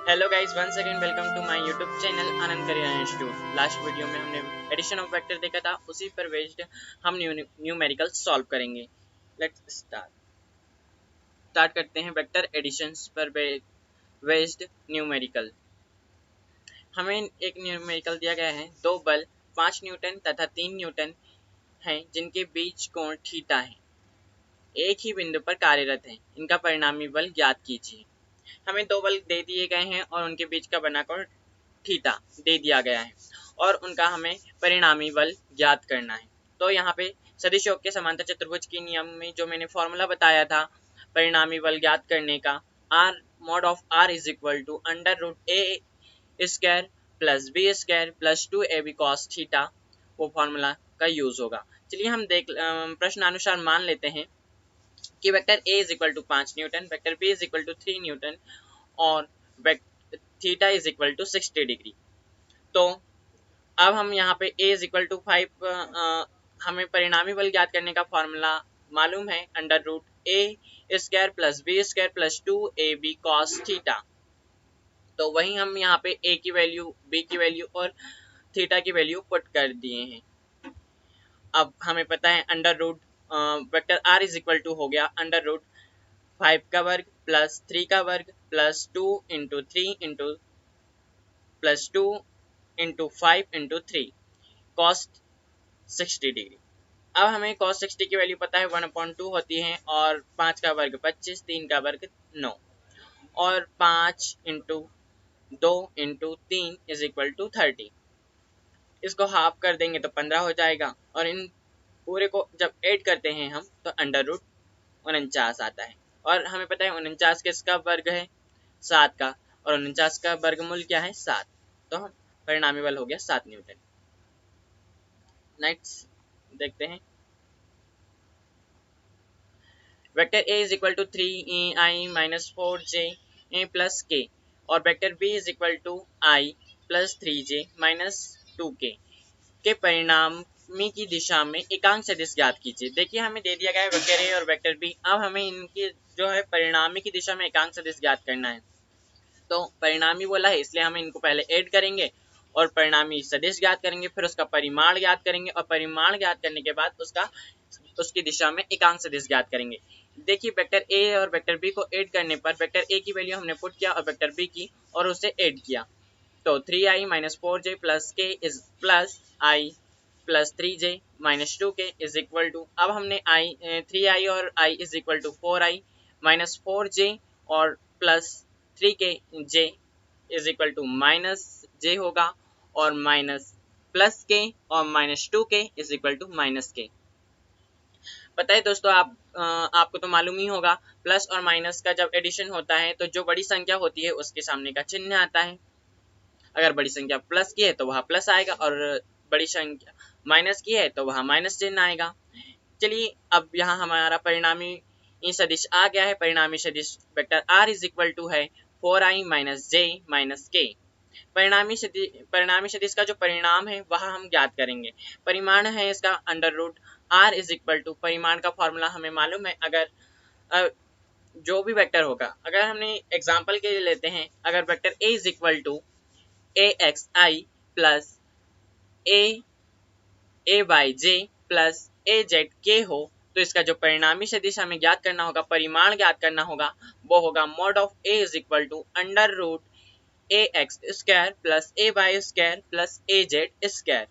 Hello guys, once again welcome to my YouTube channel Anand career institute. Last video में हमने addition of vector देखा था, उसी पर बेस्ड हम न्यूमेरिकल सॉल्व करेंगे। लेट्स स्टार्ट करते हैं वेक्टर एडिशंस पर बेस्ड न्यूमेरिकल। हमें एक न्यूमेरिकल दिया गया है, दो बल 5 न्यूटन तथा 3 न्यूटन हैं जिनके बीच कोण थीटा है, एक ही बिंदु पर कार्यरत है। इनका परिणामी बल ज्ञात कीजिए। हमें दो बल दे दिए गए हैं और उनके बीच का बना कोण थीटा दे दिया गया है और उनका हमें परिणामी बल ज्ञात करना है। तो यहाँ पे सदिश योग के समांतर चतुर्भुज के नियम में जो मैंने फॉर्मूला बताया था परिणामी बल ज्ञात करने का, R mod of R is equal to under root A square plus B square plus 2ab cos theta, वो फॉर्मूला का यूज होगा। चलिए हम प्रश्नानुसार मान लेते हैं कि vector A is equal to 5 newton, vector B is equal to 3 newton और theta is equal to 60 degree. तो अब हम यहाँ पे a इज इक्वल टू 5, हमें परिणामी बल ज्ञात करने का फॉर्मूला मालूम है, under root A square plus B square plus 2ab cos theta. तो वही हम यहाँ पे a की वैल्यू, b की वैल्यू और थीटा की वैल्यू पुट कर दिए हैं। अब हमें पता है under root vector r is equal to हो गया अंडर रूट 5 का वर्ग प्लस 3 का वर्ग plus 2 into 3 into plus 2 into 5 into 3 cost 60 degree. अब हमें cos 60 की वैल्यू पता है 1/2 होती है और 5 का वर्ग 25, 3 का वर्ग 9 और 5 into 2 into 3 is equal to 30। इसको हाफ कर देंगे तो 15 हो जाएगा और इन पूरे को जब ऐड करते हैं हम तो अंडर रूट 49 आता है। और हमें पता है 49 किसका वर्ग है, 7 का, और 49 का वर्गमूल क्या है, 7। तो हम परिणामी बल हो गया 7 न्यूटन। नेक्स्ट देखते हैं, vector A is equal to 3i minus 4j plus K और vector B is equal to i plus 3j minus 2k के परिणामी की दिशा में एकांक सदिश ज्ञात कीजिए। देखिए हमें दे दिया गया है वेक्टर ए और वेक्टर बी। अब हमें इनकी जो है परिणामी की दिशा में एकांक सदिश ज्ञात करना है। तो परिणामी बोला है इसलिए हम इनको पहले ऐड करेंगे और परिणामी सदिश ज्ञात करेंगे, फिर उसका परिमाण ज्ञात करेंगे और परिमाण ज्ञात करने के बाद उसकी दिशा में एकांक सदिश ज्ञात करेंगे। देखिए वेक्टर ए और वेक्टर बी को ऐड करने पर वेक्टर ए की वैल्यू हमने पुट किया और वेक्टर बी की और उसे ऐड किया। तो 3i minus 4j plus K is plus i plus 3j minus 2k is equal to, अब हमने 3i और i is equal to 4i minus 4j और plus 3k j is equal to minus j होगा और minus plus k और minus 2k is equal to minus k। पता है दोस्तों, आपको तो मालूम ही होगा प्लस और माइनस का जब एडिशन होता है तो जो बड़ी संख्या होती है उसके सामने का चिन्ह आता है। अगर बड़ी संख्या प्लस की है तो वहाँ प्लस आएगा और बड़ी संख्या माइनस की है तो वहाँ माइनस चिन्ह आएगा। चलिए अब यहाँ हमारा परिणामी सदिश आ गया है। परिणामी सदिश vector r is equal to है 4i minus j minus k। परिणामी सदिश का जो परिणाम है वह हम ज्ञात करेंगे। परिमाण है इसका under root r is equal to, परिमाण का फॉर्मूला हमें मालूम है। अगर जो भी वेक्टर होगा, अगर हमने एग्जांपल के लिए लेते हैं, अगर vector a is equal to axi plus ay plus azk हो तो इसका जो परिणामी सदिश हमें ज्ञात करना होगा, परिमाण ज्ञात करना होगा, वो होगा mod of a is equal to under root ax square plus ay square plus az square.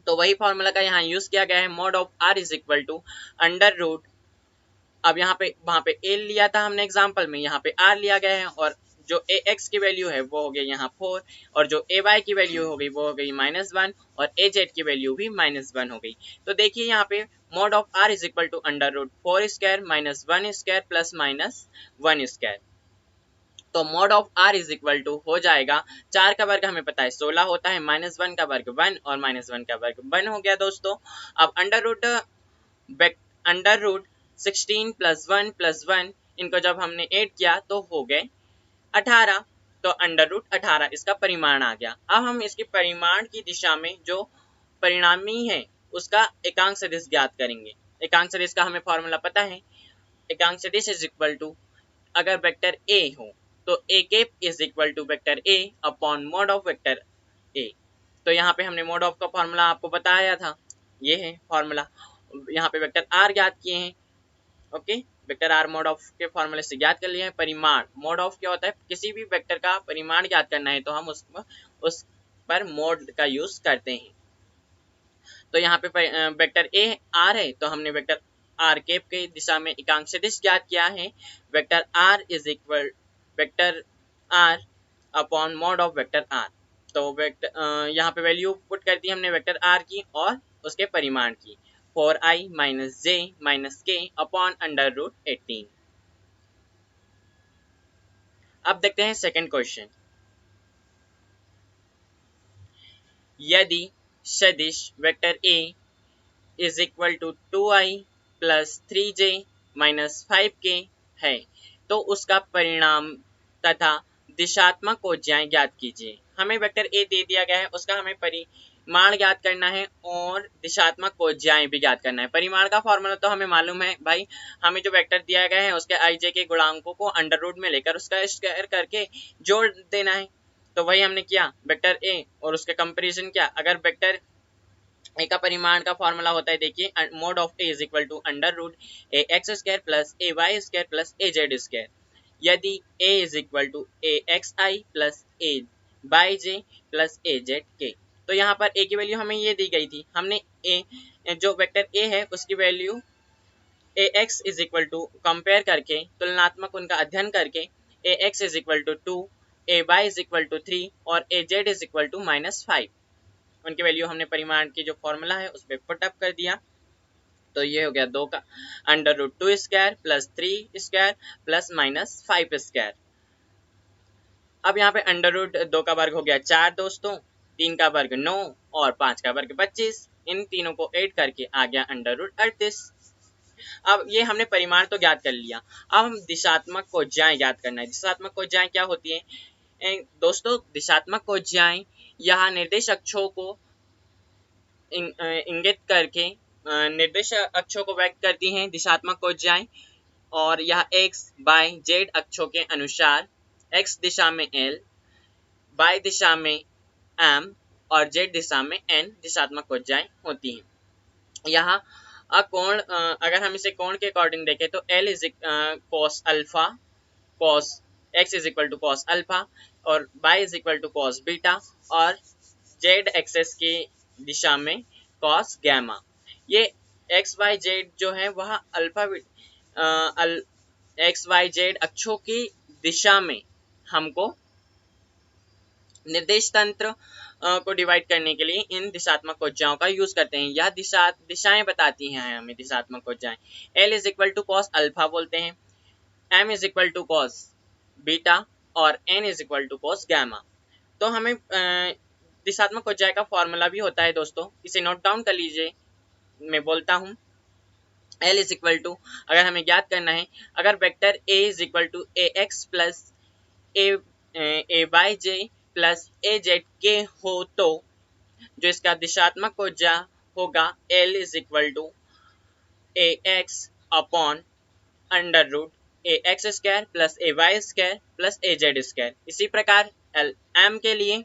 तो वही फॉर्मूला का यहाँ यूज किया गया है, mod of r is equal to under root, अब यहाँ पे वहाँ पे a लिया था हमने एग्जाम्पल में, यहाँ पे r लिया गया है और जो ax की वैल्यू है वो हो गई यहाँ 4 और जो ay की वैल्यू हो गई वो हो गई -1 और az की वैल्यू भी -1 हो गई। तो देखिए यहाँ पे mod of r is equal to under root 4 square minus 1 square plus minus 1 square. तो mod of r is equal to हो जाएगा, 4 का वर्ग हमें पता है 16 होता है, -1 का वर्ग 1 और -1 का वर्ग 1 हो गया दोस्तों। अब अंडर रूट 16 प्लस 1 इनको जब हमने ऐड किया तो हो गए 18। तो अंडर रूट 18 इसका परिमाण आ गया। अब हम इसके परिमाण की दिशा में जो परिणामी है उसका एकांक सदिश ज्ञात करेंगे। एकांक सदिश का हमें फॉर्मूला पता है, एकांक सदिश इज इक्वल टू, अगर वेक्टर ए हो तो A cap is equal to vector A upon mod of vector A. तो यहाँ पे हमने मॉड ऑफ का फॉर्मूला आपको बताया था, ये है फॉर्मूला। यहाँ पे वेक्टर आर ज्ञात किए हैं, okay. Vector R mod of के फॉर्मूले से ज्ञात कर लिए हैं। परिमाण, मॉड ऑफ क्या होता है, किसी भी वेक्टर का परिमाण ज्ञात करना है तो हम उस पर मॉड का यूज करते हैं। तो यहाँ पे वेक्टर ए आर है, तो हमने वेक्टर आर केप के दिशा में एकांक सदिश ज्ञात किया है। Vector R is equal vector R upon mod of vector R. तो वेक्टर यहाँ पे वैल्यू पुट कर दी हमने वेक्टर आर की और उसके परिमाण की, 4i minus J minus K upon under root 18। अब देखते हैं सेकंड क्वेश्चन। यदि सदिश vector A is equal to 2i plus 3j minus 5k है, तो उसका परिणाम तथा दिशात्मक कोज्याएं ज्ञात कीजिए। हमें वेक्टर ए दे दिया गया है, उसका हमें परिमाण ज्ञात करना है और दिशात्मक कोज्याएं भी ज्ञात करना है। परिमाण का फॉर्मूला तो हमें मालूम है भाई, हमें जो वेक्टर दिया गया है उसके आई जे के गुणांकों को अंडर रूट में लेकर उसका स्क्वायर करके जोड़ देना है। तो वही हमने किया, वेक्टर ए और उसके कंपेरिजन किया। अगर वेक्टर ए का परिमाण का फॉर्मूला होता है, देखिए, mod of A is equal to under root A X square plus A Y square plus A Z square. यदि A is equal to A X I plus A Y J plus A Z K. तो यहाँ पर ए की value हमें ये दी गई थी, हमने ए जो वेक्टर ए है उसकी value A X is equal to compare करके, तुलनात्मक उनका अध्ययन करके, A X is equal to 2, A Y is equal to 3 और A Z is equal to -5, उनकी वैल्यू हमने परिमाण की जो फॉर्मूला है उस पर पुटअप कर दिया। तो ये हो गया 2 का under root 2 square plus 3 square plus -5 square. अब यहाँ पे अंडर रूट 2 का वर्ग हो गया 4 दोस्तों, 3 का वर्ग 9 और 5 का वर्ग 25। इन तीनों को ऐड करके आ गया अंडर रूट 38। अब ये हमने परिमाण तो ज्ञात कर लिया, अब हम दिशात्मक कोज्याएं ज्ञात करना है। दिशात्मक कोज्याएं क्या होती है दोस्तों? दिशात्मक कोज्याएं यहाँ निर्देश अक्षों को इंगित करके निर्देश अक्षों को व्यक्त करती हैं दिशात्मक कोज्याएं, और यह x, y, z अक्षों के अनुसार x दिशा में l, y दिशा में m और z दिशा में n दिशात्मक कोज्याएं होती हैं। यहाँ कोण, अगर हम इसे कोण के अकॉर्डिंग देखें तो l is cos alpha, cos x is equal to cos alpha और y is equal to cos beta और z एक्सेस की दिशा में कॉस गैमा। ये एक्स वाई जेड जो है वह अल्फा एक्स वाई जेड अक्षों की दिशा में हमको निर्देश तंत्र को डिवाइड करने के लिए इन दिशात्मक कोज्याओं का यूज करते हैं। यह दिशाएं बताती हैं हमें दिशात्मक कोज्याएं। L is equal to cos alpha बोलते हैं, M is equal to cos beta और N is equal to cos gamma. तो हमें दिशात्मक कोज्याएं का फॉर्मूला भी होता है दोस्तों, इसे नोट डाउन कर लीजिए, मैं बोलता हूँ। L इज इक्वल टू, अगर हमें ज्ञात करना है, अगर vector A is equal to A X plus A Y J plus A Z K हो तो जो इसका दिशात्मक कोज्या होगा L is equal to A X upon under root A X square plus A Y square plus A Z square. इसी प्रकार M के लिए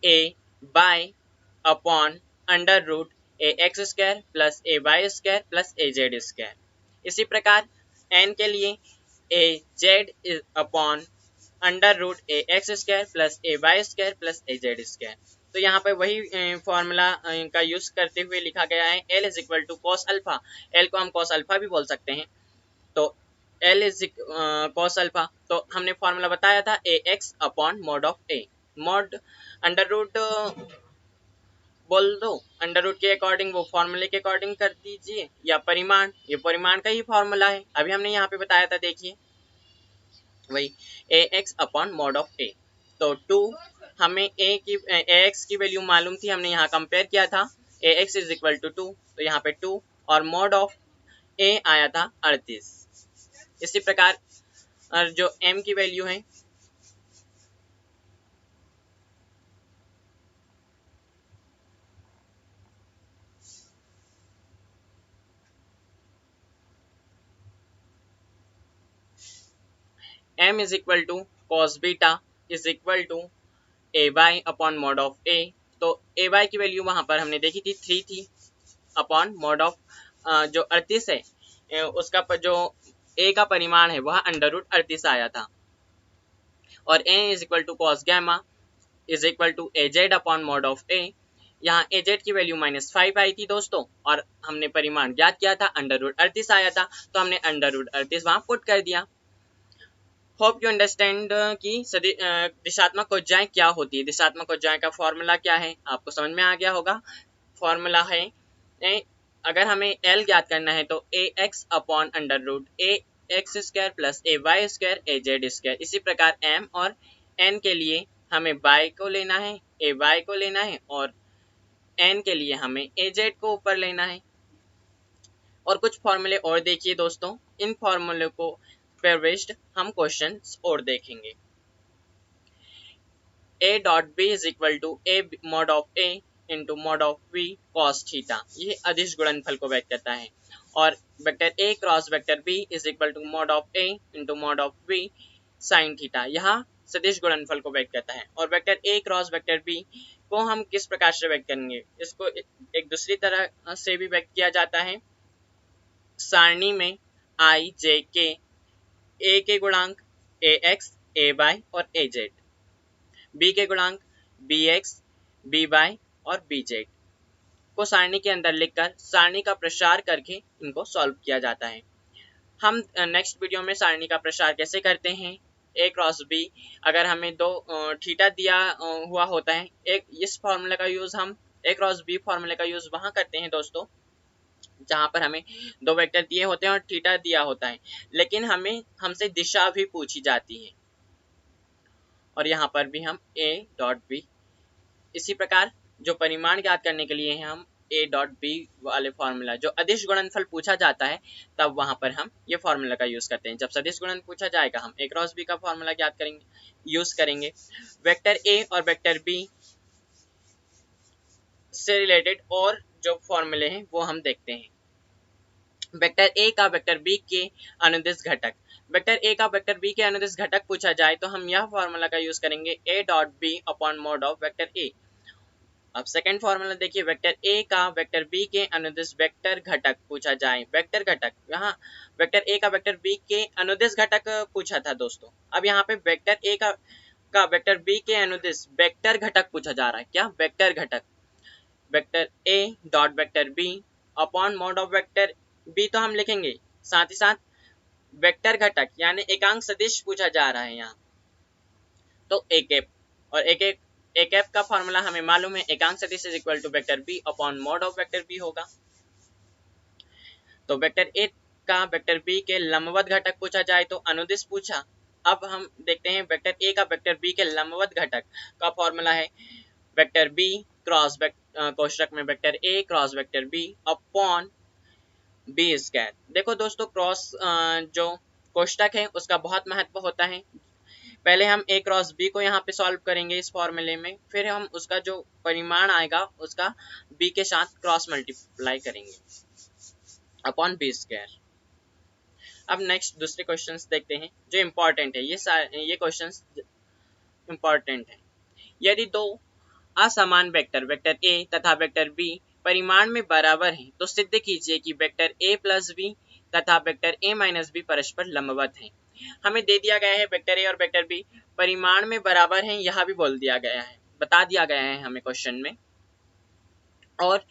A Y upon under root A X square plus A Y square plus A Z square. इसी प्रकार n के लिए ए Z upon under root A X square plus A Y square plus A Z square. तो यहाँ पर वही formula का use करते हुए लिखा गया है, L is equal to cos alpha, L को हम कॉस अल्फा भी बोल सकते हैं। तो L इज कॉस अल्फा, तो हमने फॉर्मूला बताया था A X upon mod of A, mod under root बोल दो, अंडर रूट के अकॉर्डिंग वो फॉर्मूले के अकॉर्डिंग कर दीजिए, या परिमाण, ये परिमाण का ही फॉर्मूला है, अभी हमने यहाँ पे बताया था, देखिए वही ए X upon mod of A. तो 2 हमें ए एक्स की वैल्यू मालूम थी, हमने यहाँ कंपेयर किया था, A X is equal to 2, तो यहाँ पे 2 और मॉड ऑफ ए आया था 38। इसी प्रकार जो एम की वैल्यू है, m is equal to cos beta is equal to A Y upon mod of A. तो ए वाई की वैल्यू वहां पर हमने देखी थी 3 थी, अपॉन मॉड ऑफ जो 38 है उसका जो ए का परिमाण है वह अंडर रूट 38 आया था, और A is equal to cos gamma is equal to A Z upon mod of A. यहाँ ए जेड की वैल्यू -5 आई थी दोस्तों, और हमने परिमाण ज्ञात किया था, अंडर रूट 38 आया था, तो हमने अंडर रूट 38 वहां पुट कर दिया। होप यू अंडरस्टैंड कि दिशात्मक कोज्जाएं क्या होती है। दिशात्मक कोज्जाएं का फॉर्मूला क्या है आपको समझ में आ गया होगा। फॉर्मूला है अगर हमें एल ज्ञात करना है तो ए X upon under root A X square plus A Y square A Z square. इसी प्रकार एम और एन के लिए हमें वाई को लेना है, ए वाई को लेना है, और एन के लिए हमें ए जेड को ऊपर लेना है। और कुछ फॉर्मूले और देखिए दोस्तों, इन फॉर्मूले को पर बेस्ड हम क्वेश्चन और देखेंगे। A dot B is equal to A mod of A into mod of B cos theta, ये अदिश गुणनफल को व्यक्त करता है। और vector A cross vector B is equal to mod of A into mod of B sine theta, यहाँ सदिश गुणनफल को व्यक्त करता है। और vector A cross vector B को हम किस प्रकार से व्यक्त करेंगे, इसको एक दूसरी तरह से भी व्यक्त किया जाता है। सारणी में आई जे के ए के गुणांक ए एक्स ए वाई और ए जेड, बी के गुणांक बी एक्स बी वाई और बी जेड को सारणी के अंदर लिखकर सारणी का प्रसार करके इनको सॉल्व किया जाता है। हम नेक्स्ट वीडियो में सारणी का प्रसार कैसे करते हैं, ए क्रॉस बी अगर हमें दो थीटा दिया हुआ होता है, एक इस फॉर्मूले का यूज हम ए क्रॉस बी फॉर्मूले का यूज वहां करते हैं दोस्तों जहां पर हमें दो वेक्टर दिए होते हैं और थीटा दिया होता है, लेकिन हमसे दिशा भी पूछी जाती है। और यहाँ पर भी हम ए डॉट बी, इसी प्रकार जो परिमाण ज्ञात करने के लिए हम ए डॉट बी वाले फॉर्मूला, जो अदिश गुणनफल पूछा जाता है तब वहां पर हम ये फॉर्मूला का यूज करते हैं। जब सदिश गुणन पूछा जाएगा हम ए क्रॉस बी का फॉर्मूला ज्ञात करेंगे, यूज करेंगे। वेक्टर ए और वेक्टर बी से रिलेटेड और जो फॉर्मूले हैं वो हम देखते हैं। वेक्टर ए का वेक्टर बी के अनुदिश घटक, वेक्टर ए का वेक्टर बी के अनुदिश घटक पूछा जाए तो हम यह फॉर्मूला का यूज करेंगे A dot B upon mod of vector A. अब सेकंड फॉर्मूला देखिए, वेक्टर ए का वेक्टर बी के अनुदिश वेक्टर घटक पूछा जाए, वेक्टर घटक, यहाँ वेक्टर ए का वेक्टर बी के अनुदिश घटक पूछा था दोस्तों। अब यहाँ पे वेक्टर ए का वेक्टर बी के अनुदिश वेक्टर घटक पूछा जा रहा है, क्या वेक्टर घटक, vector A dot vector B upon mod of vector B तो हम लिखेंगे, साथ ही साथ वेक्टर घटक यानी एकांक सदिश पूछा जा रहा है यहाँ, तो ए कैप, और ए कैप का फॉर्मूला हमें मालूम है, एकांक सदिश is equal to vector B upon mod of vector B होगा। तो वेक्टर ए का वेक्टर बी के लंबवत घटक पूछा जाए तो अनुदिश पूछा। अब हम देखते हैं वेक्टर ए का वेक्टर बी के लंबवत घटक का फॉर्मूला है वेक्टर बी क्रॉस कोष्ठक में vector A cross vector B upon B square. देखो दोस्तों, क्रॉस जो कोष्ठक है उसका बहुत महत्व होता है। पहले हम ए क्रॉस बी को यहाँ पे सॉल्व करेंगे इस फॉर्मूले में, फिर हम उसका जो परिमाण आएगा उसका बी के साथ क्रॉस मल्टीप्लाई करेंगे अपॉन बी स्क्वायर। अब नेक्स्ट दूसरे क्वेश्चंस देखते हैं जो इम्पोर्टेंट है, ये क्वेश्चंस इम्पोर्टेंट है। यदि दो असमान वेक्टर वेक्टर ए तथा वेक्टर बी परिमाण में बराबर हैं तो सिद्ध कीजिए कि वेक्टर ए प्लस बी तथा वेक्टर ए माइनस बी परस्पर लंबवत हैं। हमें दे दिया गया है वेक्टर ए और वेक्टर बी परिमाण में बराबर हैं, यह भी बोल दिया गया है, बता दिया गया है हमें क्वेश्चन में। और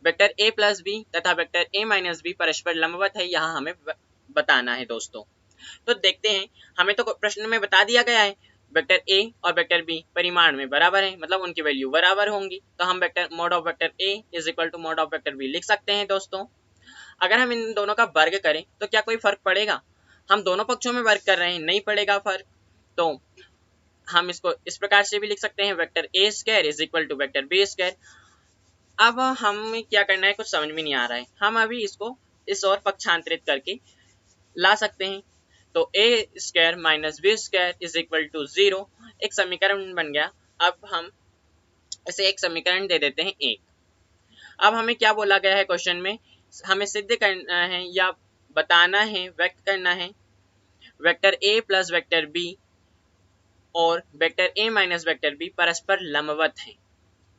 वेक्टर ए प्लस बी तथा वेक्टर ए माइनस बी परस्पर लंबवत है, यह हमें बताना है दोस्तों। तो देखते हैं, हमें तो प्रश्न में बता दिया गया है वेक्टर ए और वेक्टर बी परिमाण में बराबर है, मतलब उनकी वैल्यू बराबर होंगी, तो हम vector mod of vector A is equal to mod of vector B लिख सकते हैं दोस्तों। अगर हम इन दोनों का वर्ग करें तो क्या कोई फर्क पड़ेगा, हम दोनों पक्षों में वर्ग कर रहे हैं, नहीं पड़ेगा फर्क। तो हम इसको इस प्रकार से भी लिख सकते हैं vector A square is equal to vector B square. अब हम क्या करना है कुछ समझ में नहीं आ रहा है, हम अभी इसको इस ओर पक्षांतरित करके ला सकते हैं। तो A square minus B square is equal to 0 एक समीकरण बन गया। अब हम इसे एक समीकरण दे देते हैं 1। अब हमें क्या बोला गया है क्वेश्चन में, हमें सिद्ध करना है या बताना है, व्यक्त करना है vector A plus vector B और vector A minus vector B परस्पर लंबवत हैं।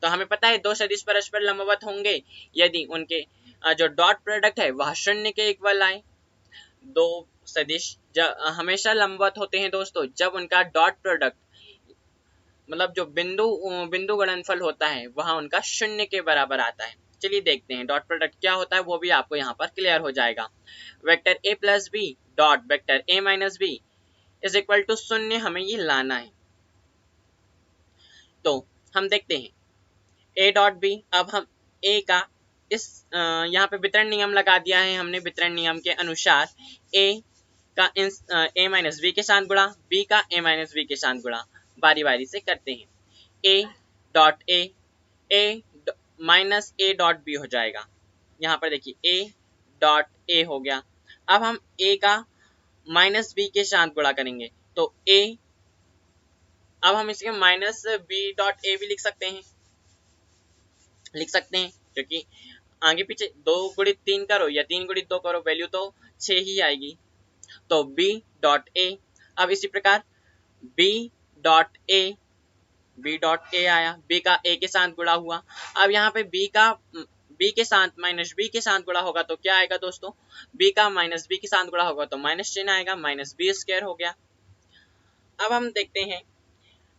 तो हमें पता है दो सदिश परस्पर लंबवत होंगे यदि उनके जो डॉट प्रोडक्ट है वह शून्य के इक्वल आए। दो सदिश हमेशा लंबवत होते हैं दोस्तों जब उनका डॉट प्रोडक्ट मतलब जो बिंदु गणनफल होता है वह उनका शून्य के बराबर आता है। चलिए देखते हैं डॉट प्रोडक्ट क्या होता है, वो भी आपको यहाँ पर क्लियर हो जाएगा। Vector A plus B dot vector A minus B is equal to शून्य, हमें ये लाना है। तो हम देखते हैं ए डॉट बी। अब हम ए का इस यहाँ पे वितरण नियम लगा दिया है हमने। वितरण नियम के अनुसार ए का ए माइनस बी के साथ गुणा, बी का ए माइनस बी के साथ गुणा, बारी बारी से करते हैं। A dot A minus A dot B हो जाएगा। यहाँ पर देखिए ए डॉट ए हो गया। अब हम ए का माइनस बी के साथ गुणा करेंगे तो ए, अब हम इसके माइनस बी डॉट ए भी लिख सकते हैं क्योंकि आगे पीछे 2 गुणित 3 करो या 3 गुणित 2 करो वैल्यू तो 6 ही आएगी। तो b डॉट ए, अब इसी प्रकार b डॉट ए आया, b का a के साथ गुणा हुआ। अब यहाँ पे b के साथ माइनस b के साथ गुणा होगा तो क्या आएगा दोस्तों, b का माइनस b के साथ गुणा होगा तो माइनस चिन्ह आएगा, माइनस बी स्क्वायर हो गया। अब हम देखते हैं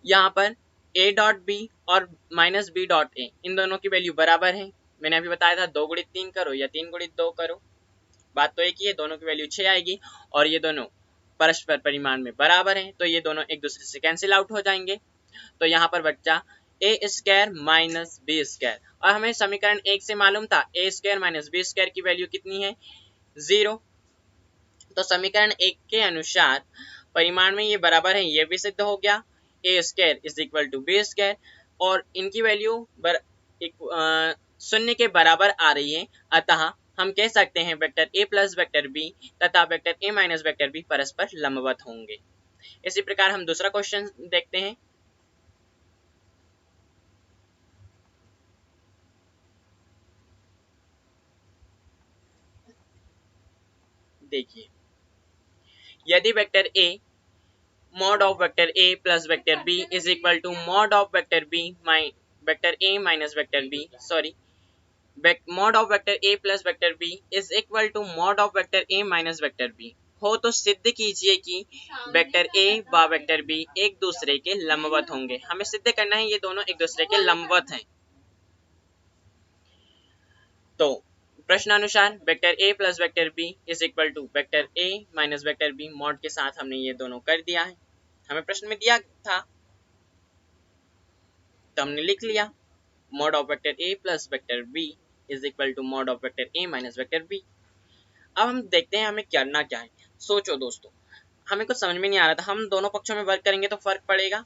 यहाँ पर a डॉट बी और माइनस बी डॉट ए, इन दोनों की वैल्यू बराबर है। मैंने अभी बताया था 2 गुणित 3 करो या 3 गुणित 2 करो, बात तो एक ही है, दोनों की वैल्यू 6 आएगी और ये दोनों परस्पर परिमाण में बराबर हैं तो ये दोनों एक दूसरे से कैंसिल आउट हो जाएंगे। तो यहाँ पर बच्चा ए स्क्वायर माइनस बी स्क्वायर, और हमें समीकरण 1 से मालूम था ए स्क्वायर माइनस बी स्क्वायर की वैल्यू कितनी है, 0। तो समीकरण 1 के अनुसार परिमाण में ये बराबर है, ये भी सिद्ध हो गया। A square is equal to B square और इनकी वैल्यू शून्य के बराबर आ रही है, अतः हम कह सकते हैं vector A plus vector B तथा vector A minus vector B परस्पर लंबवत होंगे। इसी प्रकार हम दूसरा क्वेश्चन देखते हैं। देखिए यदि vector A mod of vector a plus vector b is equal to mod of vector b vector a minus vector b mod of vector a plus vector b is equal to mod of vector a minus vector b हो तो सिद्ध कीजिए कि vector a व vector b एक दूसरे के लंबवत होंगे। हमें सिद्ध करना है ये दोनों एक दूसरे के लंबवत हैं। तो प्रश्नानुसार vector a plus vector b is equal to vector a minus vector b mod के साथ हमने ये दोनों कर दिया है। हमें प्रश्न में दिया था तो हमने लिख लिया mod of vector a plus vector b is equal to mod of vector a minus vector b। अब हम देखते हैं हमें करना क्या है। सोचो दोस्तों, हमें कुछ समझ में नहीं आ रहा था, हम दोनों पक्षों में वर्ग करेंगे तो फर्क पड़ेगा।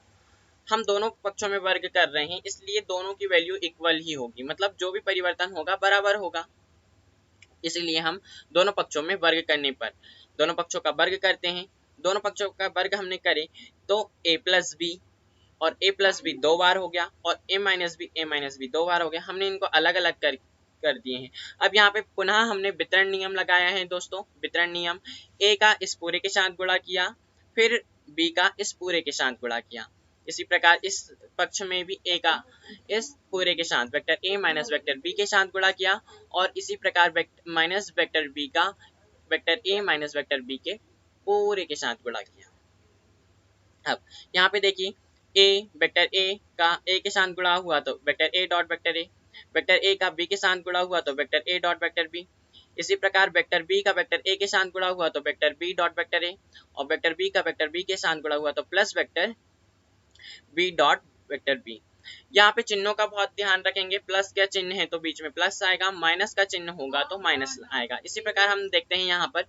हम दोनों पक्षों में वर्ग कर रहे हैं इसलिए दोनों की वैल्यू इक्वल ही होगी, मतलब जो भी परिवर्तन होगा बराबर होगा। इसलिए हम दोनों पक्षों में वर्ग करने पर दोनों पक्षों का वर्ग करते हैं। दोनों पक्षों का वर्ग हमने करे तो a प्लस बी और a प्लस बी 2 बार हो गया और a माइनस बी 2 बार हो गया। हमने इनको अलग अलग कर दिए हैं। अब यहाँ पे पुनः हमने वितरण नियम लगाया है दोस्तों। वितरण नियम a का इस पूरे के साथ गुणा किया, फिर b का इस पूरे के साथ गुणा किया। इसी प्रकार इस पक्ष में भी a का इस पूरे के साथ vector a minus vector b के साथ गुणा किया और इसी प्रकार माइनस वेक्टर b का vector a minus vector b के पूरे के साथ गुणा किया। अब यहाँ पे देखिए a वेक्टर a का a के साथ गुणा हुआ तो vector a dot vector a का b के साथ गुणा हुआ तो vector a dot vector b। इसी प्रकार वेक्टर b का वेक्टर a के साथ गुणा हुआ तो vector b dot vector a और वेक्टर b का वेक्टर b के साथ गुणा हुआ तो plus vector b dot vector b। यहाँ पे चिन्हों का बहुत ध्यान रखेंगे, प्लस का चिन्ह है तो बीच में प्लस आएगा, माइनस का चिन्ह होगा तो माइनस आएगा। इसी प्रकार हम देखते हैं यहाँ पर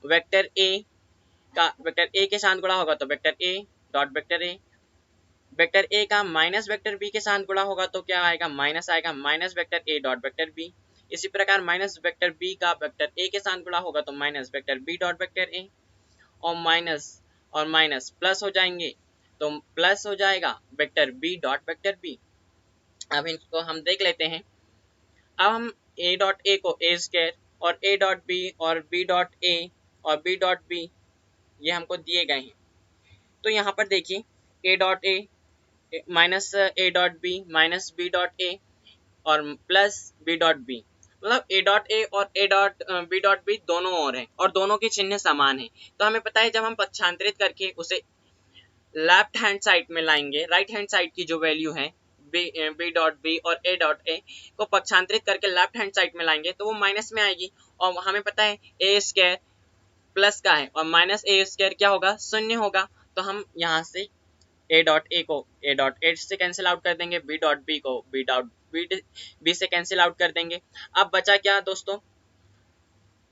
वेक्टर a का वेक्टर a के साथ गुणा होगा तो vector a dot vector a, vector a का माइनस वेक्टर b के साथ गुणा होगा तो क्या आएगा, माइनस आएगा, minus vector a dot vector b। इसी प्रकार माइनस वेक्टर b का वेक्टर a के साथ गुणा होगा तो minus vector b dot vector a और माइनस प्लस हो जाएंगे तो प्लस हो जाएगा vector b dot vector b। अब इनको हम देख लेते हैं। अब हम a डॉट a को a स्क्वायर और a डॉट b और b डॉट a और b डॉट b ये हमको दिए गए हैं। तो यहाँ पर देखिए A dot A minus A dot B minus B dot A और प्लस बी डॉट बी, मतलब ए डॉट ए और A dot B dot B दोनों और हैं और दोनों के चिन्ह समान हैं। तो हमें पता है जब हम पक्षांतरित करके उसे लेफ्ट हैंड साइड में लाएंगे, राइट हैंड साइड की जो वैल्यू है बी डॉट बी और ए डॉट ए को पक्षांतरित करके लेफ्ट हैंड साइड में लाएंगे तो वो माइनस में आएगी। और हमें पता है ए स्क्वायर प्लस का है और माइनस ए स्क्वायर क्या होगा, शून्य होगा। तो हम यहाँ से ए डॉट ए को ए डॉट ए से कैंसिल आउट कर देंगे, बी डॉट बी को बी डॉट बी से कैंसिल आउट कर देंगे। अब बचा क्या दोस्तों,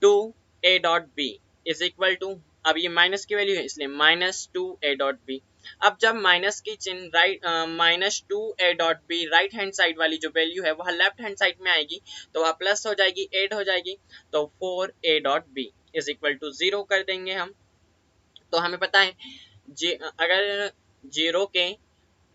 two A dot B is equal to, अब ये माइनस की वैल्यू है इसलिए minus two A dot B. अब जब माइनस की चिन्ह right minus two A dot B right hand side वाली जो वैल्यू है वह लेफ्ट हैंड साइड में आएगी तो वह प्लस हो जाएगी, एड हो जाएगी। तो four A dot B is equal to zero कर देंगे हम। तो हमें पता है अगर जीरो के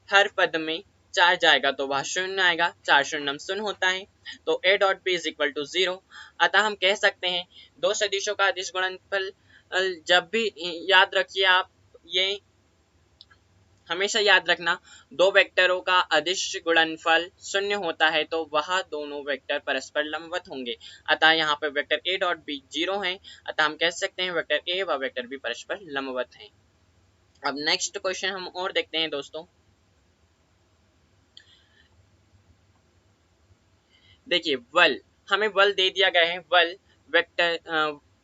हर पद में चार जाएगा तो वह शून्य आएगा, चार शून्य शून्य होता है। तो a dot B is equal to zero. अतः हम कह सकते हैं दो सदिशों का अदिश गुणनफल, जब भी याद रखिए आप, ये हमेशा याद रखना, दो वेक्टरों का अदिश गुणनफल शून्य होता है तो वह दोनों वेक्टर परस्पर लंबवत होंगे। अतः यहाँ पे vector a dot B zero है, अतः हम कह सकते हैं वेक्टर a व वेक्टर b परस्पर लंबवत हैं। अब नेक्स्ट क्वेश्चन हम और देखते हैं दोस्तों। देखिए बल, हमें बल दे दिया गया है, बल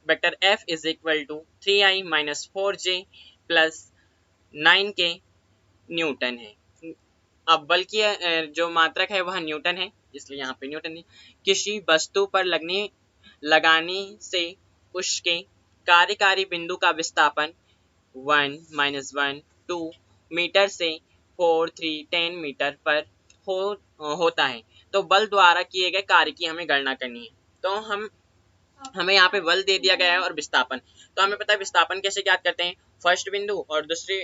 vector F is equal to 3i minus 4j plus 9k newton है। अब बल की जो मात्रक है वह न्यूटन है, इसलिए यहाँ पे न्यूटन है। किसी वस्तु पर लगाने से उसके कार्यकारी बिंदु का विस्थापन 1 माइनस 1 2 मीटर से 4 3 10 मीटर पर होता है। तो बल द्वारा किए गए कार्य की हमें गणना करनी है। तो हमें यहाँ पे बल दे दिया गया है और विस्थापन, तो हमें पता है विस्थापन कैसे ज्ञात करते हैं, फर्स्ट बिंदु और दूसरे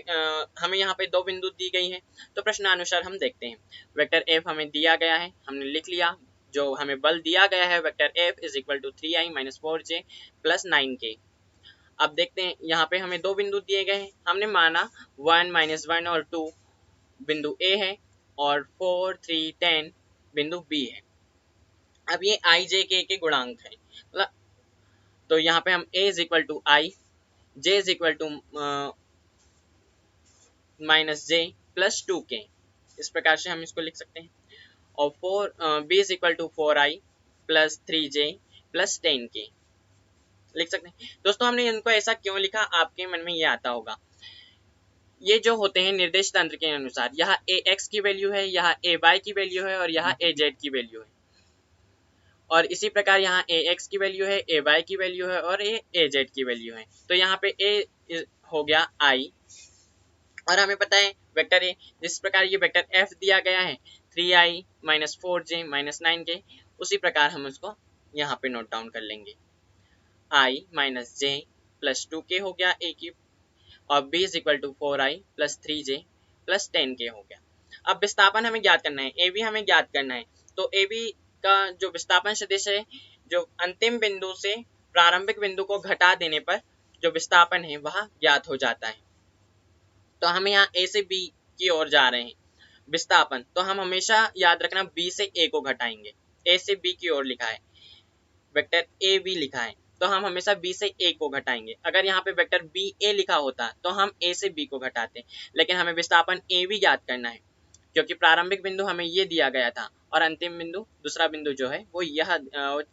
हमें यहाँ पे दो बिंदु दी गई है। तो प्रश्नानुसार हम देखते हैं, वेक्टर एफ हमें दिया गया है, हमने लिख लिया। जो हमें बल दिया गया है vector F is equal to 3i minus 4j plus 9k। अब देखते हैं यहाँ पे हमें दो बिंदु दिए गए हैं, हमने माना 1 माइनस 1 और 2 बिंदु ए है और 4 3 10 बिंदु बी है। अब ये आई जे के गुणांक है, मतलब तो यहाँ पे हम a is equal to I, j is equal to minus J plus 2k, इस प्रकार से हम इसको लिख सकते हैं। और b is equal to 4i plus 3j plus 10k लिख सकते हैं। दोस्तों हमने इनको ऐसा क्यों लिखा, आपके मन में ये आता होगा, ये जो होते हैं निर्देश तंत्र के अनुसार, यहाँ a x की वैल्यू है, यहाँ a y की वैल्यू है और यहाँ a z की वैल्यू है। और इसी प्रकार यहाँ ए एक्स की वैल्यू है, ए वाई की वैल्यू है और ए जेड की वैल्यू है। तो यहाँ पे ए हो गया आई और हमें पता है वेक्टर ए, जिस प्रकार ये वेक्टर एफ दिया गया है 3i minus 4j minus 9k, उसी प्रकार हम उसको यहाँ पे नोट डाउन कर लेंगे। आई माइनस जे प्लस 2k हो गया ए की, और b is equal to 4i plus 3j plus 10k हो गया। अब विस्थापन हमें ज्ञात करना है, ए बी हमें ज्ञात करना है। तो ए बी का जो विस्थापन सदिश है, जो अंतिम बिंदु से प्रारंभिक बिंदु को घटा देने पर जो विस्थापन है वह ज्ञात हो जाता है। तो हम यहाँ ए से बी की ओर जा रहे हैं विस्थापन, तो हम हमेशा याद रखना बी से ए को घटाएंगे। ए से बी की ओर लिखा है, वेक्टर ए बी लिखा है, तो हम हमेशा बी से ए को घटाएंगे। अगर यहाँ पे वेक्टर बी ए लिखा होता तो हम ए से बी को घटाते, लेकिन हमें विस्थापन ए भी ज्ञात करना है क्योंकि प्रारंभिक बिंदु हमें ये दिया गया था और अंतिम बिंदु दूसरा बिंदु जो है वो यह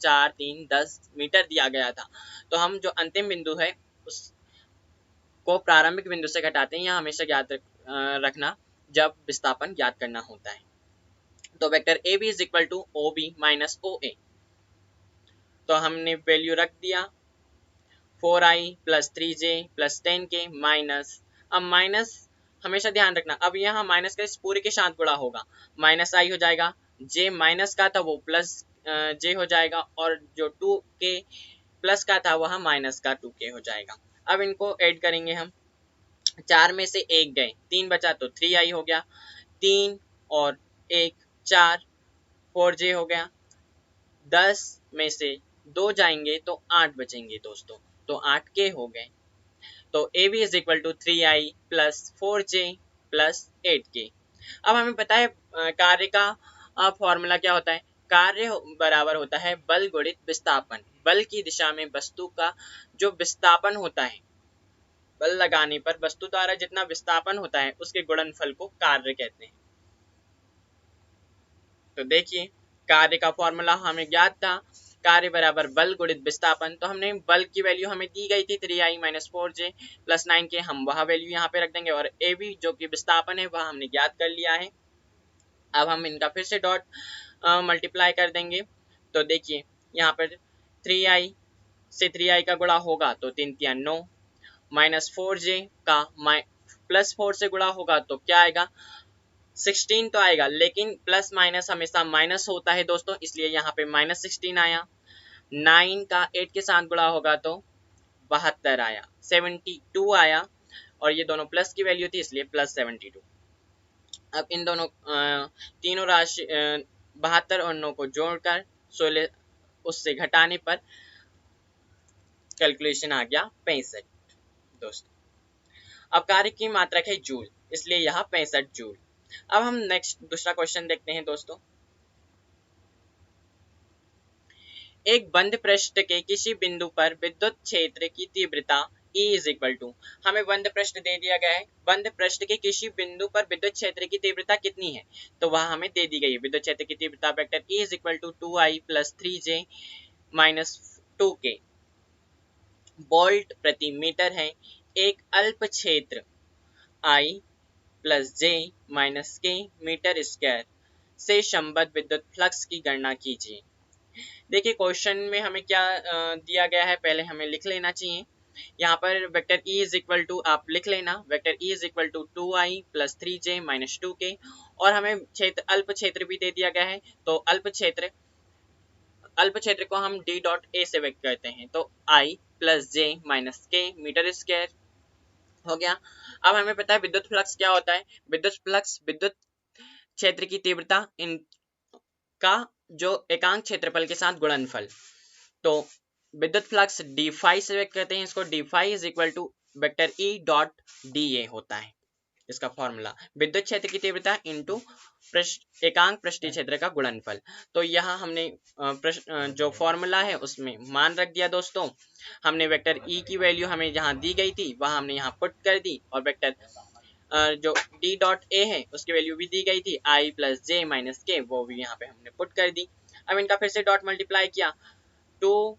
4 3 10 मीटर दिया गया था। तो हम जो अंतिम बिंदु है उसको प्रारंभिक बिंदु से घटाते हैं, यह हमेशा ज्ञात रखना जब विस्थापन ज्ञात करना होता है। तो vector A B is equal to O B minus O A, तो हमने वैल्यू रख दिया 4i plus 3j plus 10k minus, अब माइनस हमेशा ध्यान रखना, अब यहाँ माइनस का इस पूरे के साथ गुणा होगा, माइनस आई हो जाएगा, j माइनस का था वो प्लस j हो जाएगा और जो 2k प्लस का था वह माइनस का 2k हो जाएगा। अब इनको ऐड करेंगे हम, 4 में से 1 गए, 3 बचा तो 3i हो गया, 3 और 1 4 4j हो गया, 10 में से 2 जाएंगे तो 8 बचेंगे दोस्तों, तो 8k हो गए। तो A B is equal to 3i plus 4j plus 8k। अब हमें पता है कार्य का फॉर्मूला क्या होता है। कार्य बराबर होता है बल गुणित विस्थापन। बल की दिशा में वस्तु का जो विस्थापन होता है, बल लगाने पर वस्तु द्वारा जितना विस्थापन होता है उसके गुणनफल को कार्य कहते हैं। तो देखिए कार्य का फॉर्मूला हमें ज्ञात था, कार्य बराबर बल गुणित विस्थापन। तो हमने बल की वैल्यू हमें दी गई थी 3i minus 4j plus 9k, हम वह वैल्यू यहाँ पे रख देंगे और ए बी जो कि विस्थापन है वह हमने ज्ञात कर लिया है। अब हम इनका फिर से डॉट मल्टीप्लाई कर देंगे। तो देखिए यहाँ पर 3i से 3i का गुणा होगा तो 3 3 9, माइनस 4j का प्लस 4 से गुणा होगा तो क्या आएगा 16 तो आएगा, लेकिन प्लस माइनस हमेशा माइनस होता है दोस्तों, इसलिए यहाँ पे माइनस 16 आया। 9 का 8 के साथ गुणा होगा तो 72 आया, 72 आया और ये दोनों प्लस की वैल्यू थी इसलिए प्लस 72। अब इन दोनों तीनों राशि 72 और 9 को जोड़कर 16 उससे घटाने पर कैलकुलेशन आ गया 65 दोस्तों। अब कार्य की मात्रक है जूल, इसलिए यहाँ 65 जूल। अब हम नेक्स्ट दूसरा क्वेश्चन देखते हैं दोस्तों। एक बंद पृष्ठ के किसी बिंदु पर विद्युत क्षेत्र की तीव्रता E इज इक्वल टू, हमें बंद पृष्ठ दे दिया गया है, बंद पृष्ठ के किसी बिंदु पर विद्युत क्षेत्र की तीव्रता कितनी है, तो वह हमें दे दी गई है। विद्युत क्षेत्र की तीव्रता vector E is equal to 2i plus 3j minus 2k volt प्रति मीटर है। एक अल्प क्षेत्र I plus j minus k metre square से संबद्ध विद्युत फ्लक्स की गणना कीजिए। देखिए क्वेश्चन में हमें क्या दिया गया है, पहले हमें लिख लेना चाहिए। यहाँ पर vector E is equal to आप लिख लेना, vector E is equal to 2i plus 3j minus 2k और हमें क्षेत्र अल्प क्षेत्र भी दे दिया गया है। तो अल्प क्षेत्र को हम d डॉट a से व्यक्त करते हैं, तो I plus j minus k metre square हो गया। अब हमें पता है विद्युत फ्लक्स क्या होता है। विद्युत फ्लक्स विद्युत क्षेत्र की तीव्रता इन का जो एकांक क्षेत्रफल के साथ गुणनफल। तो विद्युत फ्लक्स डी फाई से व्यक्त करते हैं इसको, D phi is equal to vector E dot D A होता है इसका फॉर्मूला, विद्युत क्षेत्र की तीव्रता इंटू एकांक पृष्ठीय क्षेत्र का गुणनफल। तो यहाँ हमने जो फॉर्मूला है उसमें मान रख दिया दोस्तों। हमने वेक्टर ई की वैल्यू हमें जहाँ दी गई थी वह हमने यहाँ पुट कर दी और वेक्टर जो d डॉट a है उसकी वैल्यू भी दी गई थी i प्लस j माइनस के, वो भी यहाँ पे हमने पुट कर दी। अब इनका फिर से डॉट मल्टीप्लाई किया तो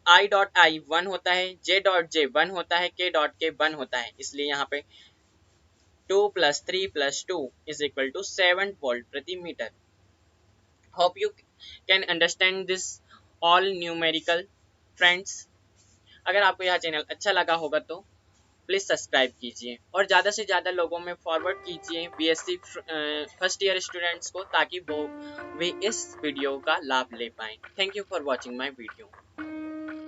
i डॉट i 1 होता है, j डॉट j 1 होता है, k डॉट k 1 होता है, इसलिए यहाँ पे 2 plus 3 plus 2 is equal to 7 volt प्रति metre. Hope you can understand this all numerical friends. अगर आपको यह चैनल अच्छा लगा होगा तो प्लीज़ सब्सक्राइब कीजिए और ज़्यादा से ज़्यादा लोगों में फॉरवर्ड कीजिए बीएससी फर्स्ट ईयर स्टूडेंट्स को, ताकि वो भी इस वीडियो का लाभ ले पाएँ। Thank you for watching my video.